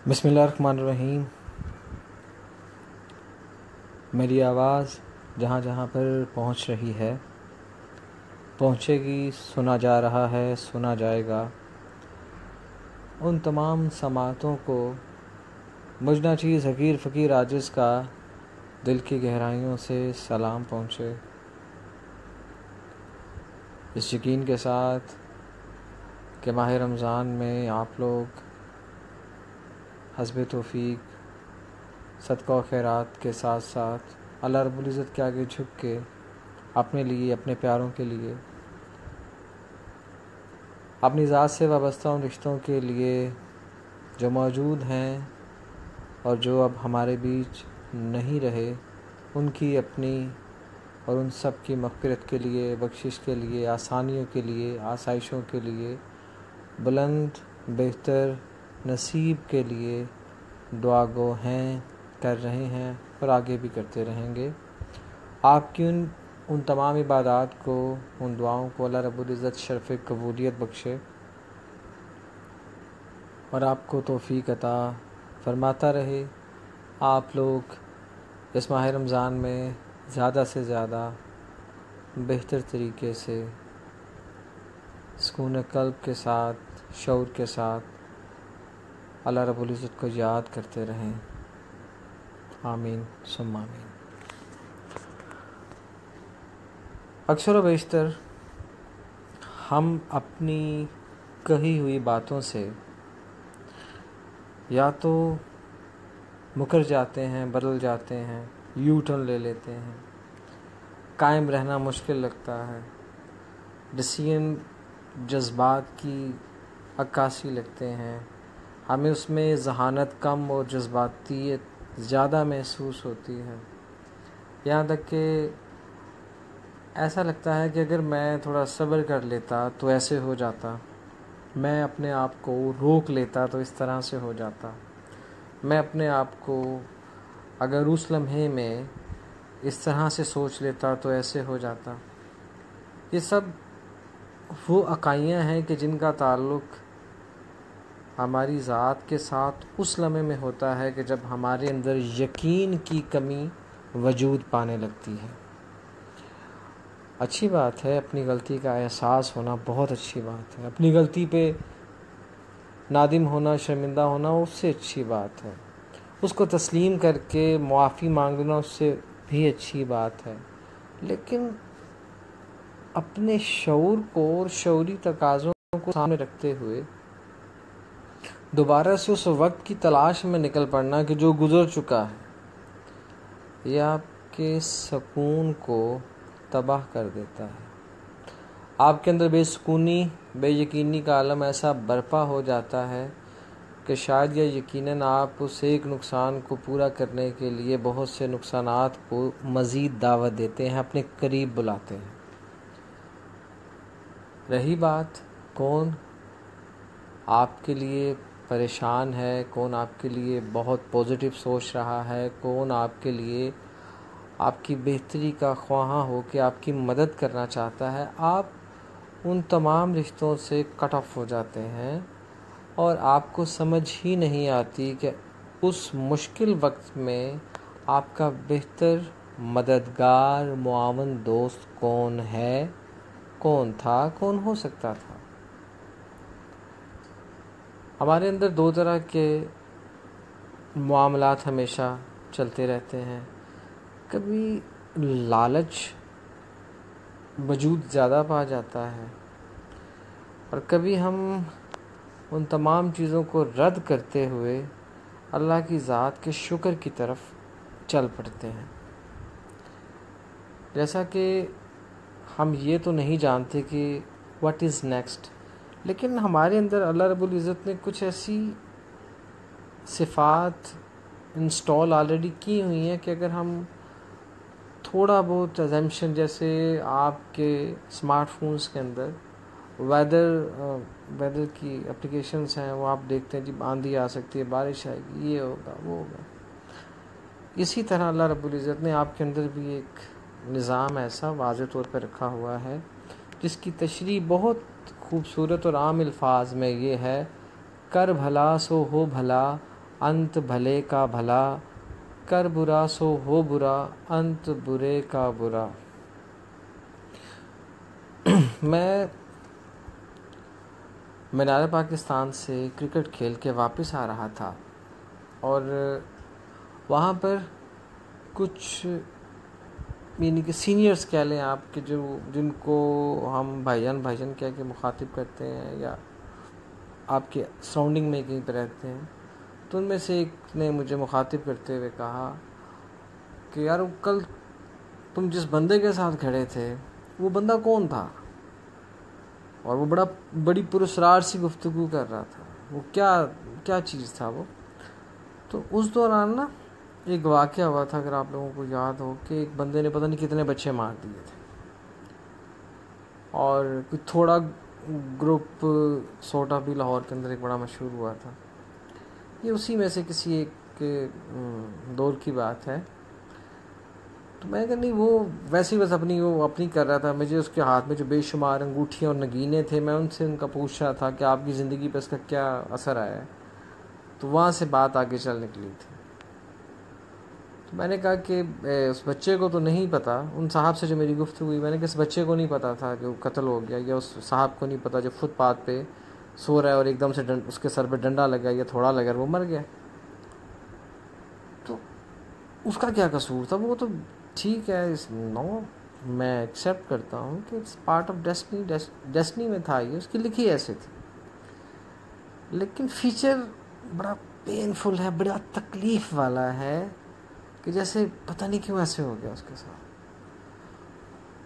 بسم اللہ الرحمن الرحیم۔ میری آواز جہاں جہاں پر پہنچ رہی ہے، پہنچے گی، سنا جا رہا ہے، سنا جائے گا، ان تمام سماعتوں کو مجھ ناچیز حقیر فقیر عاجز کا دل کی گہرائیوں سے سلام پہنچے، اس یقین کے ساتھ کہ ماہ رمضان میں آپ لوگ حسب توفیق صدقہ و خیرات کے ساتھ ساتھ اللہ رب العزت کے آگے جھک کے اپنے لیے، اپنے پیاروں کے لیے، اپنی ذات سے وابستہ ان رشتوں کے لیے جو موجود ہیں اور جو اب ہمارے بیچ نہیں رہے، ان کی اپنی اور ان سب کی مغفرت کے لیے، بخشش کے لیے، آسانیوں کے لیے، آسائشوں کے لیے، بلند بہتر نصیب کے لیے دعا گو ہیں، کر رہے ہیں اور آگے بھی کرتے رہیں گے۔ آپ کی ان تمام عبادات کو، ان دعاؤں کو اللہ رب العزت شرف قبولیت بخشے اور آپ کو توفیق عطا فرماتا رہے۔ آپ لوگ اس ماہ رمضان میں زیادہ سے زیادہ بہتر طریقے سے سکون قلب کے ساتھ، شعور کے ساتھ اللہ رب العزت کو یاد کرتے رہیں۔ آمین ثم آمین۔ اکثر و بیشتر ہم اپنی کہی ہوئی باتوں سے یا تو مکر جاتے ہیں، بدل جاتے ہیں، یو ٹرن لے لیتے ہیں، قائم رہنا مشکل لگتا ہے، ڈسیزن جذبات کی عکاسی لگتے ہیں، ہمیں اس میں ذہانت کم اور جذباتیت زیادہ محسوس ہوتی ہے، یہاں تک کہ ایسا لگتا ہے کہ اگر میں تھوڑا صبر کر لیتا تو ایسے ہو جاتا، میں اپنے آپ کو روک لیتا تو اس طرح سے ہو جاتا، میں اپنے آپ کو اگر اس لمحے میں اس طرح سے سوچ لیتا تو ایسے ہو جاتا۔ یہ سب وہ عقائیاں ہیں کہ جن کا تعلق ہماری ذات کے ساتھ اس لمحے میں ہوتا ہے کہ جب ہمارے اندر یقین کی کمی وجود پانے لگتی ہے۔ اچھی بات ہے، اپنی غلطی کا احساس ہونا بہت اچھی بات ہے، اپنی غلطی پہ نادم ہونا، شرمندہ ہونا اس سے اچھی بات ہے، اس کو تسلیم کر کے معافی مانگنا اس سے بھی اچھی بات ہے، لیکن اپنے شعور کو اور شعوری تقاضوں کو سامنے رکھتے ہوئے دوبارہ سے اس وقت کی تلاش میں نکل پڑنا کہ جو گزر چکا ہے، یہ آپ کے سکون کو تباہ کر دیتا ہے۔ آپ کے اندر بے سکونی، بے یقینی کا عالم ایسا برپا ہو جاتا ہے کہ شاید یا یقیناً آپ اس ایک نقصان کو پورا کرنے کے لیے بہت سے نقصانات کو مزید دعوت دیتے ہیں، اپنے قریب بلاتے ہیں۔ رہی بات کون آپ کے لیے پریشان ہے، کون آپ کے لیے بہت پازیٹیو سوچ رہا ہے، کون آپ کے لیے آپ کی بہتری کا خواہاں ہو کے آپ کی مدد کرنا چاہتا ہے، آپ ان تمام رشتوں سے کٹ آف ہو جاتے ہیں اور آپ کو سمجھ ہی نہیں آتی کہ اس مشکل وقت میں آپ کا بہتر مددگار، معاون دوست کون ہے، کون تھا، کون ہو سکتا تھا۔ ہمارے اندر دو طرح کے معاملات ہمیشہ چلتے رہتے ہیں، کبھی لالچ وجود زیادہ پا جاتا ہے اور کبھی ہم ان تمام چیزوں کو رد کرتے ہوئے اللہ کی ذات کے شکر کی طرف چل پڑتے ہیں۔ جیسا کہ ہم یہ تو نہیں جانتے کہ what is next، لیکن ہمارے اندر اللہ رب العزت نے کچھ ایسی صفات انسٹال آلریڈی کی ہوئی ہیں کہ اگر ہم تھوڑا بہت ایزمپشن، جیسے آپ کے اسمارٹ فونز کے اندر ویدر کی اپلیکیشنز ہیں، وہ آپ دیکھتے ہیں جب آندھی آ سکتی ہے، بارش آئے گی، یہ ہوگا، وہ ہوگا، اسی طرح اللہ رب العزت نے آپ کے اندر بھی ایک نظام ایسا واضح طور پہ رکھا ہوا ہے جس کی تشریح بہت خوبصورت اور عام الفاظ میں یہ ہے: کر بھلا سو ہو بھلا، انت بھلے کا بھلا، کر برا سو ہو برا، انت برے کا برا۔ میں مینار پاکستان سے کرکٹ کھیل کے واپس آ رہا تھا، اور وہاں پر کچھ یعنی کہ سینئرز کہہ لیں آپ، کہ جن کو ہم بھائی جان کہہ کے مخاطب کرتے ہیں، یا آپ کے سراؤنڈنگ میں کہیں پہ رہتے ہیں، تو ان میں سے ایک نے مجھے مخاطب کرتے ہوئے کہا کہ یار کل تم جس بندے کے ساتھ کھڑے تھے وہ بندہ کون تھا؟ اور وہ بڑی پراسرار سی گفتگو کر رہا تھا، وہ کیا چیز تھا وہ؟ تو اس دوران نا ایک واقعہ ہوا تھا، اگر آپ لوگوں کو یاد ہو، کہ ایک بندے نے پتہ نہیں کتنے بچے مار دیے تھے، اور کوئی تھوڑا گروپ سوٹا بھی لاہور کے اندر ایک بڑا مشہور ہوا تھا۔ یہ اسی میں سے کسی ایک دور کی بات ہے۔ تو میں کہا نہیں، وہ ویسے ہی بس اپنی کر رہا تھا۔ مجھے اس کے ہاتھ میں جو بے شمار انگوٹھیاں اور نگینے تھے، میں ان سے ان کا پوچھ رہا تھا کہ آپ کی زندگی پہ اس کا کیا اثر آیا ہے۔ تو وہاں سے بات آگے چل نکلی تھی۔ تو میں نے کہا کہ اس بچے کو تو نہیں پتہ، ان صاحب سے جو میری گفتگو ہوئی، میں نے کہا اس بچے کو نہیں پتہ تھا کہ وہ قتل ہو گیا، یا اس صاحب کو نہیں پتہ جو فٹ پاتھ پہ سو رہا ہے اور ایک دم سے اس کے سر پہ ڈنڈا لگا یا تھوڑا لگا وہ مر گیا۔ تو اس کا کیا قصور تھا؟ وہ تو ٹھیک ہے، نو میں ایکسیپٹ کرتا ہوں کہ اٹس پارٹ آف ڈیسٹنی میں تھا، یہ اس کی لکھی ایسے تھی، لیکن فیچر بڑا پینفل ہے، بڑا تکلیف والا ہے، کہ جیسے پتہ نہیں کیوں ایسے ہو گیا اس کے ساتھ۔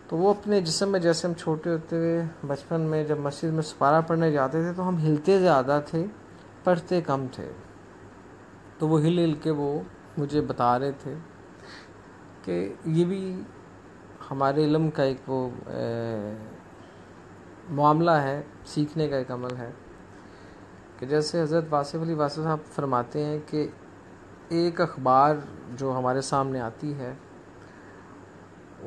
تو وہ اپنے جسم میں، جیسے ہم چھوٹے ہوتے ہوئے بچپن میں جب مسجد میں سپارہ پڑھنے جاتے تھے تو ہم ہلتے زیادہ تھے، پڑھتے کم تھے۔ تو وہ ہل کے وہ مجھے بتا رہے تھے کہ یہ بھی ہمارے علم کا ایک وہ معاملہ ہے، سیکھنے کا ایک عمل ہے، کہ جیسے حضرت واصف علی واصف صاحب فرماتے ہیں کہ ایک اخبار جو ہمارے سامنے آتی ہے،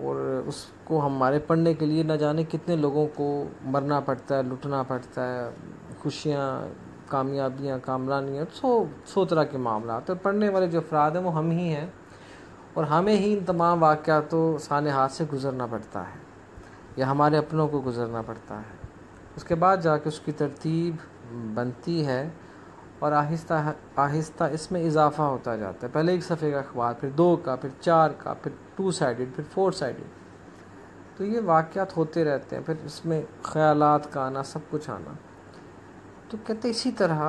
اور اس کو ہمارے پڑھنے کے لیے نہ جانے کتنے لوگوں کو مرنا پڑتا ہے، لٹنا پڑتا ہے، خوشیاں، کامیابیاں، کامرانیاں، سو طرح کے معاملات، اور پڑھنے والے جو افراد ہیں وہ ہم ہی ہیں، اور ہمیں ہی ان تمام واقعات و سانحات سے گزرنا پڑتا ہے، یا ہمارے اپنوں کو گزرنا پڑتا ہے۔ اس کے بعد جا کے اس کی ترتیب بنتی ہے، اور آہستہ آہستہ اس میں اضافہ ہوتا جاتا ہے۔ پہلے ایک صفحے کا اخبار، پھر 2 کا، پھر 4 کا، پھر 2 سائیڈڈ، پھر 4 سائیڈڈ۔ تو یہ واقعات ہوتے رہتے ہیں، پھر اس میں خیالات کا آنا، سب کچھ آنا۔ تو کہتے اسی طرح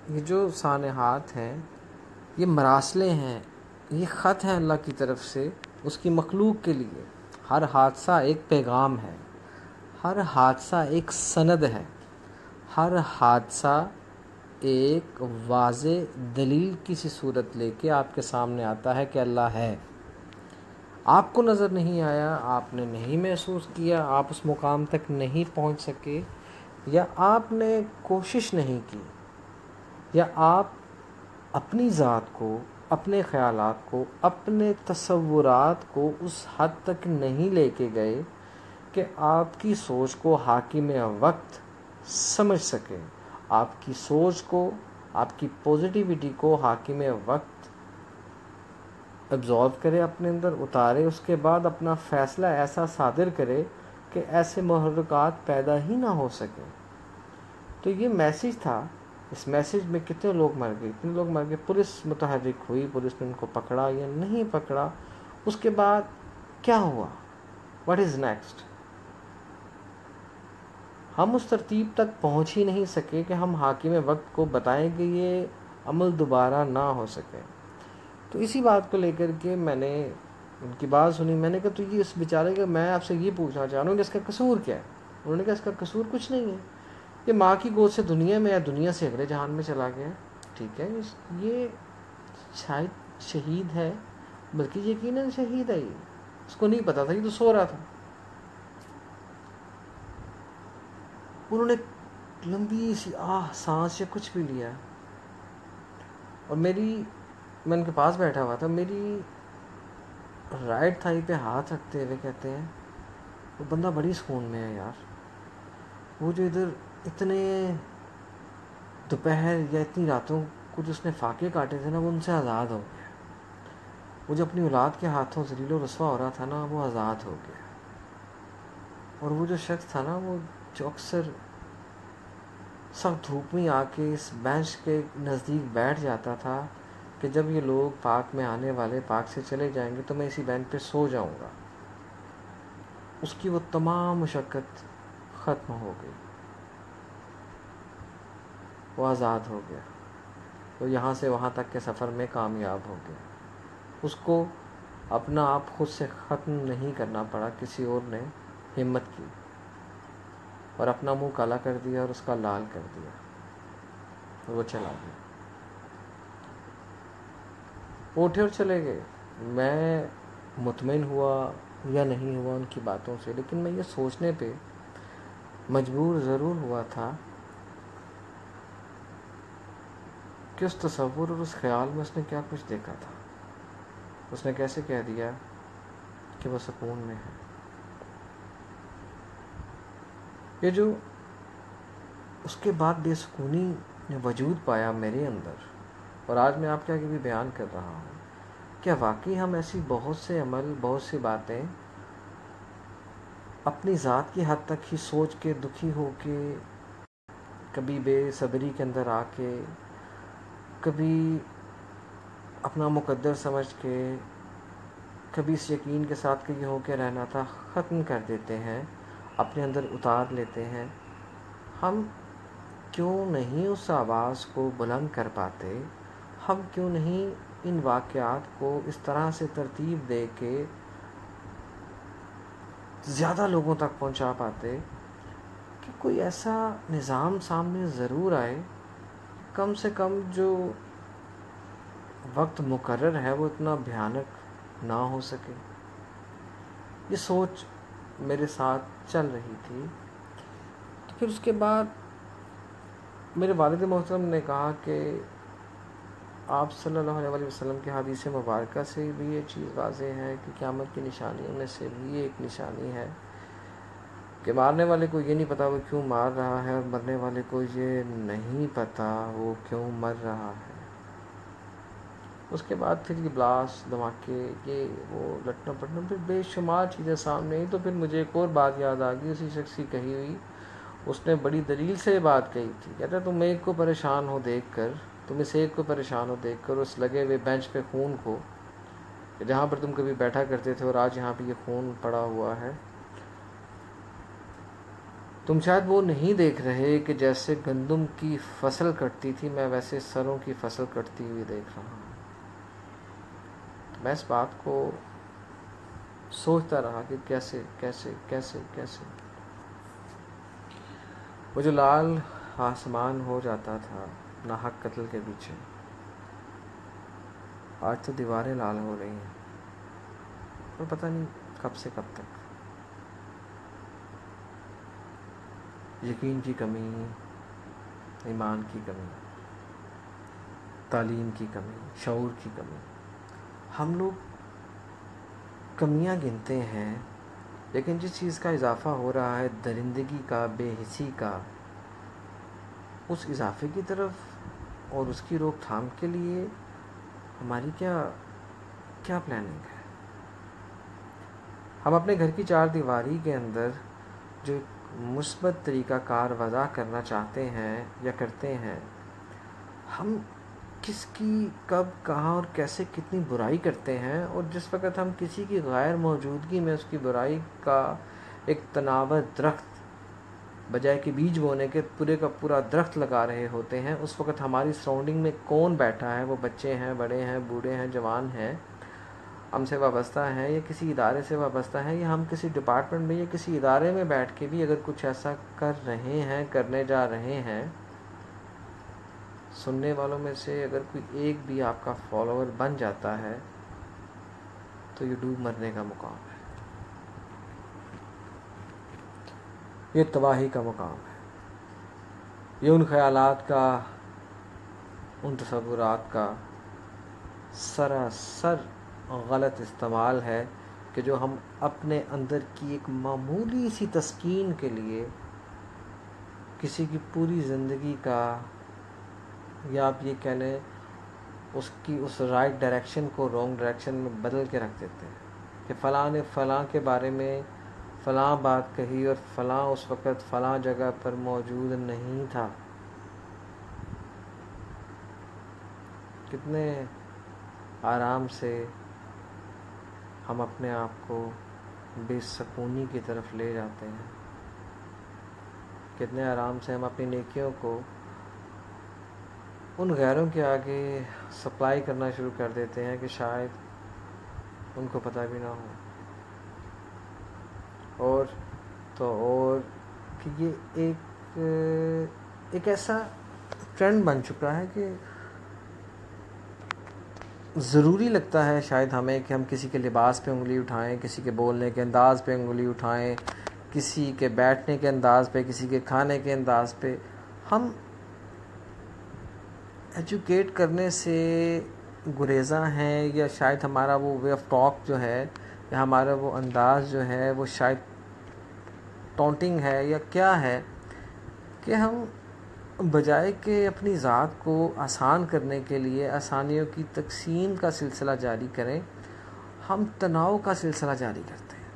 یہ جو سانحات ہیں یہ مراسلیں ہیں، یہ خط ہیں اللہ کی طرف سے اس کی مخلوق کے لیے۔ ہر حادثہ ایک پیغام ہے، ہر حادثہ ایک سند ہے، ہر حادثہ ایک واضح دلیل کی سی صورت لے کے آپ کے سامنے آتا ہے کہ اللہ ہے۔ آپ کو نظر نہیں آیا، آپ نے نہیں محسوس کیا، آپ اس مقام تک نہیں پہنچ سکے، یا آپ نے کوشش نہیں کی، یا آپ اپنی ذات کو، اپنے خیالات کو، اپنے تصورات کو اس حد تک نہیں لے کے گئے کہ آپ کی سوچ کو حاکم وقت سمجھ سکے، آپ کی سوچ کو، آپ کی پوزیٹیوٹی کو حاکم وقت ابزارو کرے، اپنے اندر اتارے، اس کے بعد اپنا فیصلہ ایسا صادر کرے کہ ایسے محرکات پیدا ہی نہ ہو سکیں۔ تو یہ میسیج تھا۔ اس میسیج میں کتنے لوگ مر گئے، پولیس متحرک ہوئی، پولیس نے ان کو پکڑا یا نہیں پکڑا، اس کے بعد کیا ہوا، واٹ از نیکسٹ؟ ہم اس ترتیب تک پہنچ ہی نہیں سکے کہ ہم حاکم وقت کو بتائیں کہ یہ عمل دوبارہ نہ ہو سکے۔ تو اسی بات کو لے کر کے میں نے ان کی بات سنی، میں نے کہا تو یہ اس بیچارے کا، میں آپ سے یہ پوچھنا چاہ رہا ہوں کہ اس کا قصور کیا ہے؟ انہوں نے کہا اس کا قصور کچھ نہیں ہے، یہ ماں کی گود سے دنیا میں یا دنیا سے اگلے جہان میں چلا گیا، ٹھیک ہے، یہ شاید شہید ہے، بلکہ یقیناً شہید ہے، یہ اس کو نہیں پتا تھا، یہ تو سو رہا تھا۔ انہوں نے لمبی سی سانس یا کچھ بھی لیا، اور میں ان کے پاس بیٹھا ہوا تھا، میری رائٹ تھائی پہ ہاتھ رکھتے ہوئے کہتے ہیں وہ بندہ بڑی سکون میں ہے یار، وہ جو ادھر اتنے دوپہر یا اتنی راتوں کچھ اس نے فاقے کاٹے تھے نا وہ ان سے آزاد ہو گیا. وہ جو اپنی اولاد کے ہاتھوں ذلیل و رسوا ہو رہا تھا نا وہ آزاد ہو گیا. اور وہ جو شخص تھا نا وہ جو اکثر سخت دھوپ میں آ کے اس بینچ کے نزدیک بیٹھ جاتا تھا کہ جب یہ لوگ پارک میں آنے والے پارک سے چلے جائیں گے تو میں اسی بینچ پہ سو جاؤں گا، اس کی وہ تمام مشقت ختم ہو گئی. وہ آزاد ہو گیا. وہ یہاں سے وہاں تک کے سفر میں کامیاب ہو گیا. اس کو اپنا آپ خود سے ختم نہیں کرنا پڑا، کسی اور نے ہمت کی اور اپنا منہ کالا کر دیا اور اس کا لال کر دیا اور وہ چلا گیا. وہ اٹھے اور چلے گئے. میں مطمئن ہوا یا نہیں ہوا ان کی باتوں سے، لیکن میں یہ سوچنے پہ مجبور ضرور ہوا تھا کہ اس تصور اور اس خیال میں اس نے کیا کچھ دیکھا تھا. اس نے کیسے کہہ دیا کہ وہ سکون میں ہے. یہ جو اس کے بعد بے سکونی نے وجود پایا میرے اندر، اور آج میں آپ کے آگے بھی بیان کر رہا ہوں، کیا واقعی ہم ایسی بہت سے عمل، بہت سی باتیں اپنی ذات کی حد تک ہی سوچ کے دکھی ہو کے، کبھی بے صبری کے اندر آ کے، کبھی اپنا مقدر سمجھ کے، کبھی اس یقین کے ساتھ کہ یہ ہو کے رہنا تھا، ختم کر دیتے ہیں، اپنے اندر اتار لیتے ہیں. ہم کیوں نہیں اس آواز کو بلند کر پاتے؟ ہم کیوں نہیں ان واقعات کو اس طرح سے ترتیب دے کے زیادہ لوگوں تک پہنچا پاتے کہ کوئی ایسا نظام سامنے ضرور آئے، کم سے کم جو وقت مقرر ہے وہ اتنا بھیانک نہ ہو سکے. یہ سوچ میرے ساتھ چل رہی تھی. تو پھر اس کے بعد میرے والد محترم نے کہا کہ آپ صلی اللہ علیہ وسلم کی حدیث مبارکہ سے بھی یہ چیز واضح ہے کہ قیامت کی نشانیوں میں سے بھی ایک نشانی ہے کہ مارنے والے کو یہ نہیں پتا وہ کیوں مار رہا ہے، اور مرنے والے کو یہ نہیں پتا وہ کیوں مر رہا ہے. اس کے بعد پھر یہ بلاس دھماکے، یہ وہ لٹنا پٹنا، پھر بے شمار چیزیں سامنے آئی. تو پھر مجھے ایک اور بات یاد آ گئی، اسی شخص کی کہی ہوئی. اس نے بڑی دلیل سے یہ بات کہی تھی. کہتا تم ایک کو پریشان ہو دیکھ کر، تم اس ایک کو پریشان ہو دیکھ کر اس لگے ہوئے بینچ پہ خون کو، جہاں پر تم کبھی بیٹھا کرتے تھے اور آج یہاں پہ یہ خون پڑا ہوا ہے، تم شاید وہ نہیں دیکھ رہے کہ جیسے گندم کی فصل کٹتی تھی میں ویسے سروں کی فصل کٹتی ہوئی دیکھ رہا ہوں. میں اس بات کو سوچتا رہا کہ کیسے کیسے کیسے کیسے وہ جو لال آسمان ہو جاتا تھا ناحق قتل کے پیچھے، آج تو دیواریں لال ہو رہی ہیں، اور پتہ نہیں کب سے کب تک. یقین کی کمی، ایمان کی کمی، تعلیم کی کمی، شعور کی کمی. ہم لوگ کمیاں گنتے ہیں، لیکن جس چیز کا اضافہ ہو رہا ہے، درندگی کا، بے حسی کا، اس اضافے کی طرف اور اس کی روک تھام کے لیے ہماری کیا پلاننگ ہے؟ ہم اپنے گھر کی چار دیواری کے اندر جو مثبت طریقہ کار وضع کرنا چاہتے ہیں یا کرتے ہیں، ہم کس کی کب کہاں اور کیسے کتنی برائی کرتے ہیں، اور جس وقت ہم کسی کی غیر موجودگی میں اس کی برائی کا ایک تناور درخت بجائے کہ بیج بونے کے پورے کا پورا درخت لگا رہے ہوتے ہیں، اس وقت ہماری سراؤنڈنگ میں کون بیٹھا ہے، وہ بچے ہیں، بڑے ہیں، بوڑھے ہیں، جوان ہیں، ہم سے وابستہ ہیں یا کسی ادارے سے وابستہ ہیں، یا ہم کسی ڈپارٹمنٹ میں یا کسی ادارے میں بیٹھ کے بھی اگر کچھ ایسا کر رہے ہیں، کرنے جا رہے ہیں، سننے والوں میں سے اگر کوئی ایک بھی آپ کا فالوور بن جاتا ہے تو یہ ڈوب مرنے کا مقام ہے، یہ تباہی کا مقام ہے. یہ ان خیالات کا، ان تصورات کا سراسر غلط استعمال ہے کہ جو ہم اپنے اندر کی ایک معمولی سی تسکین کے لیے کسی کی پوری زندگی کا یا آپ یہ کہہ لیں اس کی اس رائٹ ڈائریکشن کو رانگ ڈائریکشن میں بدل کے رکھ دیتے ہیں کہ فلاں نے فلاں کے بارے میں فلاں بات کہی اور فلاں اس وقت فلاں جگہ پر موجود نہیں تھا. کتنے آرام سے ہم اپنے آپ کو بے سکونی کی طرف لے جاتے ہیں. کتنے آرام سے ہم اپنی نیکیوں کو ان غیروں کے آگے سپلائی کرنا شروع کر دیتے ہیں کہ شاید ان کو پتہ بھی نہ ہو. اور کہ یہ ایک ایسا ٹرینڈ بن چکا ہے کہ ضروری لگتا ہے شاید ہمیں کہ ہم کسی کے لباس پہ انگلی اٹھائیں, کسی کے بولنے کے انداز پہ انگلی اٹھائیں, کسی کے بیٹھنے کے انداز پہ, کسی کے کھانے کے انداز پہ. ہم ایجوکیٹ کرنے سے گریزاں ہیں, یا شاید ہمارا وہ وے آف ٹاک جو ہے, یا ہمارا وہ انداز جو ہے وہ شاید ٹونٹنگ ہے, یا کیا ہے کہ ہم بجائے کہ اپنی ذات کو آسان کرنے کے لیے آسانیوں کی تقسیم کا سلسلہ جاری کریں, ہم تناؤ کا سلسلہ جاری کرتے ہیں.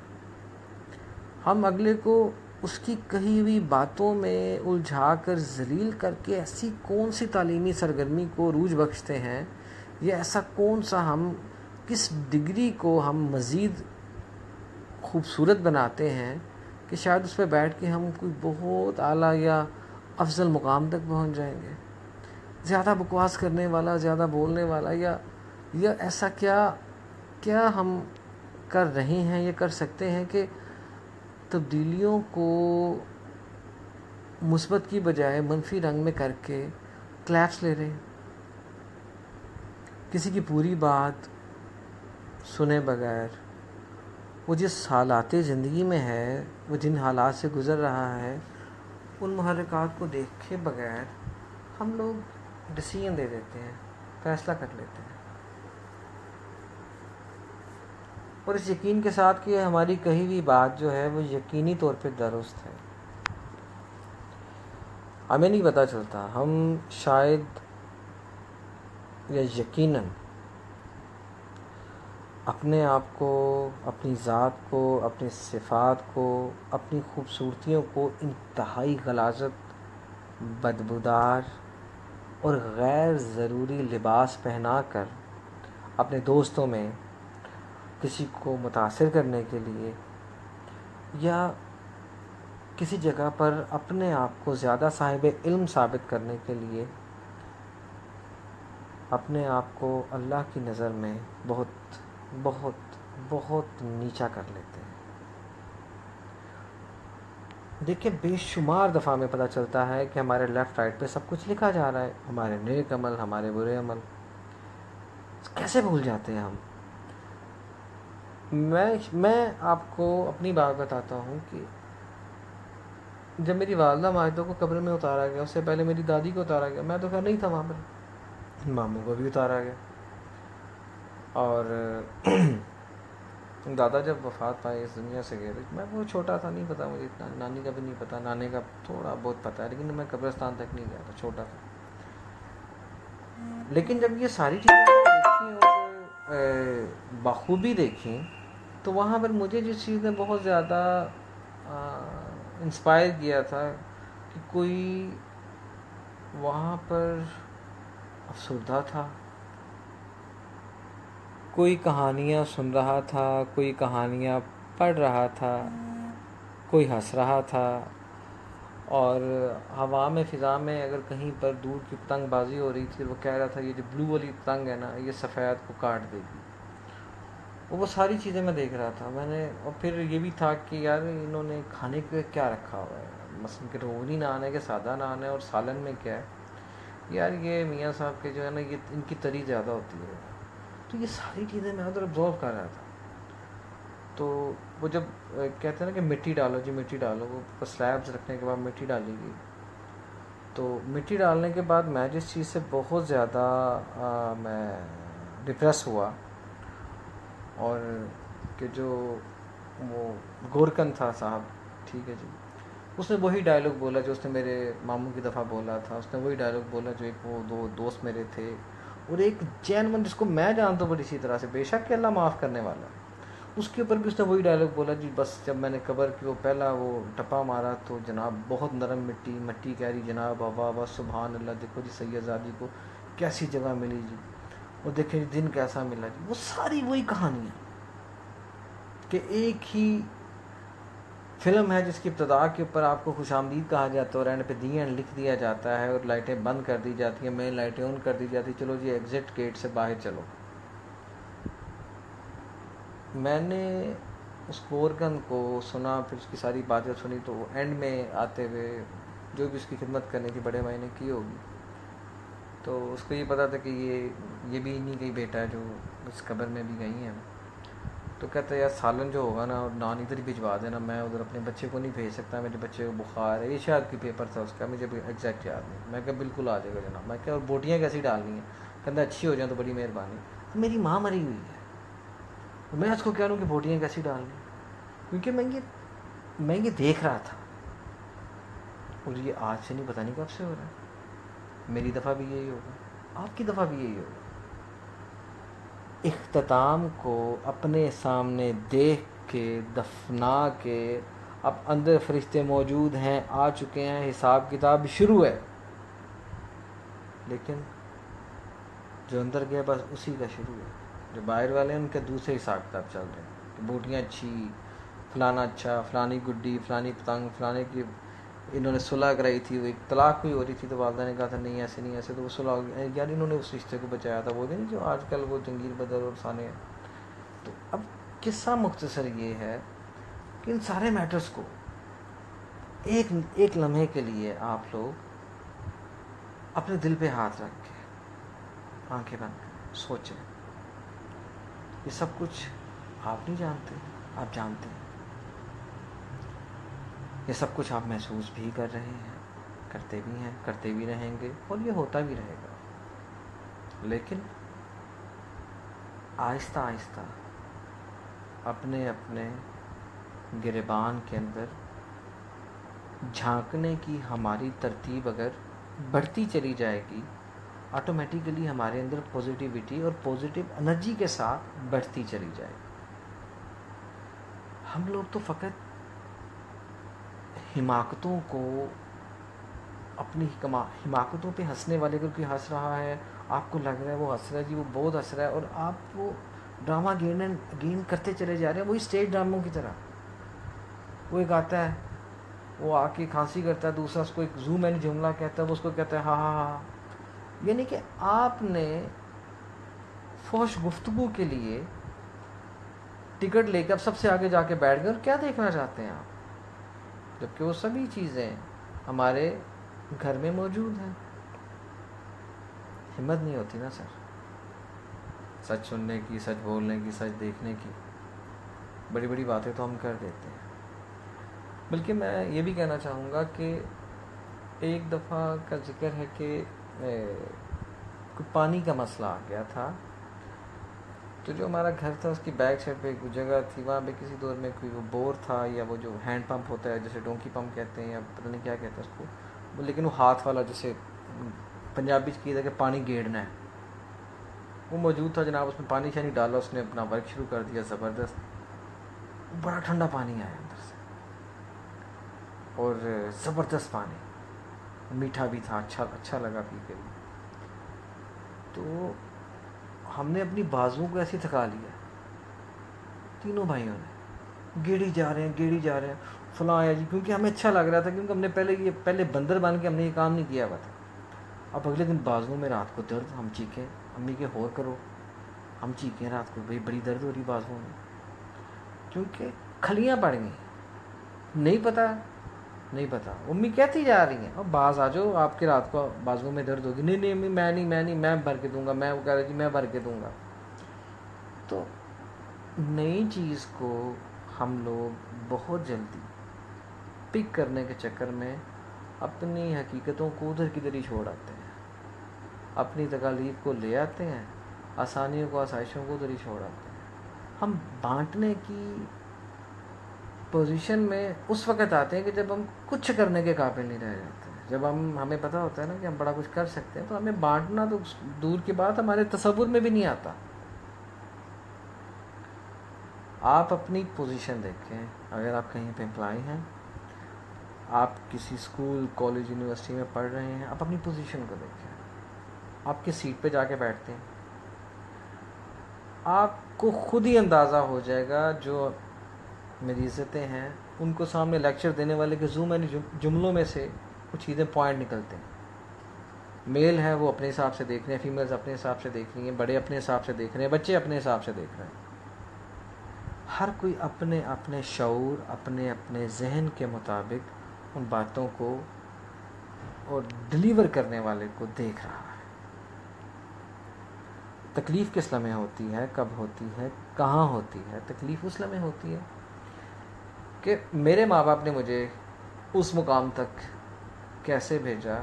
ہم اگلے کو اس کی کہی ہوئی باتوں میں الجھا کر ذلیل کر کے ایسی کون سی تعلیمی سرگرمی کو عروج بخشتے ہیں, یا ایسا کون سا ہم کس ڈگری کو ہم مزید خوبصورت بناتے ہیں کہ شاید اس پہ بیٹھ کے ہم کوئی بہت اعلیٰ یا افضل مقام تک پہنچ جائیں گے. زیادہ بکواس کرنے والا, زیادہ بولنے والا, یا ایسا کیا ہم کر رہے ہیں یا کر سکتے ہیں کہ تبدیلیوں کو مثبت کی بجائے منفی رنگ میں کر کے کلیپس لے رہے ہیں. کسی کی پوری بات سنے بغیر وہ جس حالات زندگی میں ہے, وہ جن حالات سے گزر رہا ہے, ان محرکات کو دیکھے بغیر ہم لوگ ڈیسیژن دے دیتے ہیں, فیصلہ کر لیتے ہیں, اور اس یقین کے ساتھ کہ ہماری کہی ہوئی بات جو ہے وہ یقینی طور پہ درست ہے. ہمیں نہیں پتہ چلتا, ہم شاید یا یقیناً اپنے آپ کو, اپنی ذات کو, اپنی صفات کو, اپنی خوبصورتیوں کو انتہائی غلاظت, بدبودار اور غیر ضروری لباس پہنا کر اپنے دوستوں میں کسی کو متاثر کرنے کے لیے, یا کسی جگہ پر اپنے آپ کو زیادہ صاحب علم ثابت کرنے کے لیے اپنے آپ کو اللہ کی نظر میں بہت بہت بہت نیچا کر لیتے ہیں. دیکھیں, بے شمار دفعہ میں پتہ چلتا ہے کہ ہمارے لیفٹ رائٹ پہ سب کچھ لکھا جا رہا ہے, ہمارے نیک عمل, ہمارے برے عمل, کیسے بھول جاتے ہیں ہم. میں آپ کو اپنی بات بتاتا ہوں کہ جب میری والدہ ماجدہ کو قبر میں اتارا گیا, اس سے پہلے میری دادی کو اتارا گیا, میں تو خیر نہیں تھا وہاں پر, ماموں کو بھی اتارا گیا, اور دادا جب وفات پائے, اس دنیا سے گئے, میں بہت چھوٹا تھا, نہیں پتا مجھے اتنا, نانی کا بھی نہیں پتا, نانے کا تھوڑا بہت پتا ہے, لیکن میں قبرستان تک نہیں گیا تھا, چھوٹا تھا. لیکن جب یہ ساری چیزیں دیکھیں اور بخوبی دیکھیں, تو وہاں پر مجھے جس چیز نے بہت زیادہ انسپائر کیا تھا کہ کوئی وہاں پر افسردہ تھا, کوئی کہانیاں سن رہا تھا, کوئی کہانیاں پڑھ رہا تھا, کوئی ہنس رہا تھا, اور ہوا میں فضا میں اگر کہیں پر دور کی پتنگ بازی ہو رہی تھی, وہ کہہ رہا تھا یہ جو بلو والی پتنگ ہے نا, یہ سفید کو کاٹ دے گی. وہ ساری چیزیں میں دیکھ رہا تھا. میں نے, اور پھر یہ بھی تھا کہ یار انہوں نے کھانے کے کیا رکھا ہوا ہے, مثلا کہ روغنی نان ہے کہ سادہ نان ہے, اور سالن میں کیا ہے, یار یہ میاں صاحب کے جو ہے نا, یہ ان کی تری زیادہ ہوتی ہے. تو یہ ساری چیزیں میں ادھر آبزرو کر رہا تھا. تو وہ جب کہتے ہیں نا کہ مٹی ڈالو, جی مٹی ڈالو, وہ سلیبس رکھنے کے بعد مٹی ڈالی گئی. تو مٹی ڈالنے کے بعد میں جس چیز سے بہت زیادہ میں ڈپریس ہوا, اور کہ جو وہ گورکن تھا صاحب, ٹھیک ہے جی, اس نے وہی ڈائلاگ بولا جو اس نے میرے ماموں کی دفعہ بولا تھا. اس نے وہی ڈائلاگ بولا جو ایک وہ دو دوست میرے تھے, اور ایک جین جس کو میں جانتا ہوں بڑی اسی طرح سے, بے شک کہ اللہ معاف کرنے والا, اس کے اوپر بھی اس نے وہی ڈائلاگ بولا جی. بس جب میں نے قبر کی وہ پہلا وہ ٹپا مارا تو جناب بہت نرم مٹی کہہ رہی جناب واہ واہ سبحان اللہ, دیکھو جی سید زادی کو کیسی جگہ ملی جی, اور دیکھیں جی دن کیسا ملا جی. وہ ساری وہی کہانیاں کہ ایک ہی فلم ہے جس کی ابتدا کے اوپر آپ کو خوش آمدید کہا جاتا ہے اور اینڈ پہ دی اینڈ لکھ دیا جاتا ہے, اور لائٹیں بند کر دی جاتی ہیں, مین لائٹیں آن کر دی جاتی, چلو جی ایگزٹ گیٹ سے باہر چلو. میں نے اس مورگن کو سنا, پھر اس کی ساری باتیں سنی, تو اینڈ میں آتے ہوئے جو بھی اس کی خدمت کرنی تھی بڑے بھائی نے کی ہوگی, تو اس کو یہ پتا تھا کہ یہ بھی انہیں کا ہی بیٹا ہے جو اس قبر میں بھی گئی ہیں. تو کہتا ہے یار سالن جو ہوگا نا اور نان ادھر ہی بھجوا دینا, میں ادھر اپنے بچے کو نہیں بھیج سکتا, میرے بچے کو بخار ہے. یہ شاید کی پیپر تھا اس کا, مجھے ایگزیکٹ یاد نہیں. میں کہا بالکل آ جائے گا جناب. میں کہا اور بوٹیاں کیسی ڈالنی ہیں؟ کہتا اچھی ہو جائیں تو بڑی مہربانی. میری ماں مری ہوئی ہے, میں اس کو کہہ رہا ہوں کہ بوٹیاں کیسی ڈالنی, کیونکہ میں یہ دیکھ رہا تھا, اور یہ آج سے نہیں پتہ نہیں کب سے ہو رہا ہے. میری دفعہ بھی یہی ہوگا, آپ کی دفعہ بھی یہی ہوگا. اختتام کو اپنے سامنے دیکھ کے دفنا کے, اب اندر فرشتے موجود ہیں, آ چکے ہیں, حساب کتاب شروع ہے, لیکن جو اندر گیا بس اسی کا شروع ہے. جو باہر والے ہیں ان کے دوسرے حساب کتاب چل رہے ہیں کہ بوٹیاں اچھی, فلانا اچھا, فلانی گڈی, فلانی پتنگ, فلانے کی انہوں نے صلح کرائی تھی, وہ ایک طلاق کوئی ہو رہی تھی تو والدہ نے کہا تھا نہیں ایسے نہیں ایسے, تو وہ صلح یار انہوں نے اس رشتے کو بچایا تھا. وہ نہیں جو آج کل وہ جنگیر بدر اور ثانے ہیں. تو اب قصہ مختصر یہ ہے کہ ان سارے میٹرز کو ایک لمحے کے لیے آپ لوگ اپنے دل پہ ہاتھ رکھ کے آنکھیں بند کریں, سوچیں. یہ سب کچھ آپ نہیں جانتے, آپ جانتے ہیں. یہ سب کچھ آپ محسوس بھی کر رہے ہیں, کرتے بھی ہیں, کرتے بھی رہیں گے, اور یہ ہوتا بھی رہے گا. لیکن آہستہ آہستہ اپنے اپنے گریبان کے اندر جھانکنے کی ہماری ترتیب اگر بڑھتی چلی جائے گی, آٹومیٹیکلی ہمارے اندر پازیٹیوٹی اور پازیٹیو انرجی کے ساتھ بڑھتی چلی جائے گی. ہم لوگ تو فقط حماقتوں کو, اپنی حماقتوں پہ ہنسنے والے, اگر کوئی ہنس رہا ہے آپ کو لگ رہا ہے وہ ہنس رہا ہے جی, وہ بہت ہنس رہا ہے, اور آپ وہ ڈرامہ گین کرتے چلے جا رہے ہیں, وہی اسٹیج ڈراموں کی طرح. وہ ایک آتا ہے, وہ آ کے کھانسی کرتا ہے, دوسرا اس کو ایک زوم اینڈ جملہ کہتا ہے, وہ اس کو کہتا ہے ہاں ہاں ہاں. یعنی کہ آپ نے فحش گفتگو کے لیے ٹکٹ لے کے اب سب سے آگے جا کے بیٹھ گئے, اور کیا دیکھنا چاہتے ہیں آپ, جبکہ وہ سبھی چیزیں ہمارے گھر میں موجود ہیں. ہمت نہیں ہوتی نا سر, سچ سننے کی, سچ بولنے کی, سچ دیکھنے کی. بڑی بڑی باتیں تو ہم کر دیتے ہیں. بلکہ میں یہ بھی کہنا چاہوں گا کہ ایک دفعہ کا ذکر ہے کہ کوئی پانی کا مسئلہ آ گیا تھا, تو جو ہمارا گھر تھا اس کی بیک سائڈ پہ ایک جگہ تھی, وہاں پہ کسی دور میں کوئی وہ بور تھا, یا وہ جو ہینڈ پمپ ہوتا ہے جیسے ڈونکی پمپ کہتے ہیں یا پتہ نہیں کیا کہتے ہیں اس کو, لیکن وہ ہاتھ والا جیسے پنجابی کی تھا کہ پانی گیڑنا ہے, وہ موجود تھا جناب. اس میں پانی شانی ڈالا, اس نے اپنا ورک شروع کر دیا زبردست. بڑا ٹھنڈا پانی آیا اندر سے, اور زبردست پانی, میٹھا بھی تھا, اچھا لگا پی کے بھی. تو ہم نے اپنی بازوؤں کو ایسے تھکا لیا, تینوں بھائیوں نے, گیڑی جا رہے ہیں فلاں آیا جی, کیونکہ ہمیں اچھا لگ رہا تھا, کیونکہ ہم نے پہلے بندر بن کے ہم نے یہ کام نہیں کیا ہوا تھا. اب اگلے دن بازوؤں میں رات کو درد, ہم چیخیں, امی کے ہور کرو, ہم چیخیں رات کو, بھائی بڑی درد ہو رہی بازوؤں میں, کیونکہ کھلیاں پڑ گئیں. نہیں پتا, امی کہتی جا رہی ہیں, اور باز آ جاؤ آپ کے رات کو بازوؤں میں درد ہوگی. نہیں امی میں بھر کے دوں گا, میں وہ کہہ رہی تھی میں بھر کے دوں گا. تو نئی چیز کو ہم لوگ بہت جلدی پک کرنے کے چکر میں اپنی حقیقتوں کو ادھر کی ادھر ہی چھوڑ آتے ہیں, اپنی تکالیف کو لے آتے ہیں, آسانیوں کو, آسائشوں کو ادھر ہی چھوڑ آتے ہیں. ہم بانٹنے کی پوزیشن میں اس وقت آتے ہیں کہ جب ہم کچھ کرنے کے قابل نہیں رہ جاتے. جب ہمیں پتہ ہوتا ہے نا کہ ہم بڑا کچھ کر سکتے ہیں تو ہمیں بانٹنا تو دور کی بات ہمارے تصور میں بھی نہیں آتا. آپ اپنی پوزیشن دیکھیں. اگر آپ کہیں پہ امپلائی ہیں, آپ کسی اسکول, کالج, یونیورسٹی میں پڑھ رہے ہیں, آپ اپنی پوزیشن کو دیکھیں. آپ کس سیٹ پہ جا کے بیٹھتے ہیں, آپ کو خود ہی اندازہ ہو جائے گا. جو میری عزتیں ہیں ان کو سامنے لیکچر دینے والے کے میں جملوں میں سے کچھ چیزیں پوائنٹ نکلتے ہیں. میل ہے وہ اپنے حساب سے دیکھ رہے ہیں, فیمیلز اپنے حساب سے دیکھ رہی ہیں, بڑے اپنے حساب سے دیکھ رہے ہیں, بچے اپنے حساب سے دیکھ رہے ہیں. ہر کوئی اپنے اپنے شعور, اپنے اپنے ذہن کے مطابق ان باتوں کو اور ڈلیور کرنے والے کو دیکھ رہا ہے. تکلیف کس لمحے ہوتی ہے, کب ہوتی ہے, کہاں ہوتی ہے؟ تکلیف اس لمحے ہوتی ہے کہ میرے ماں باپ نے مجھے اس مقام تک کیسے بھیجا,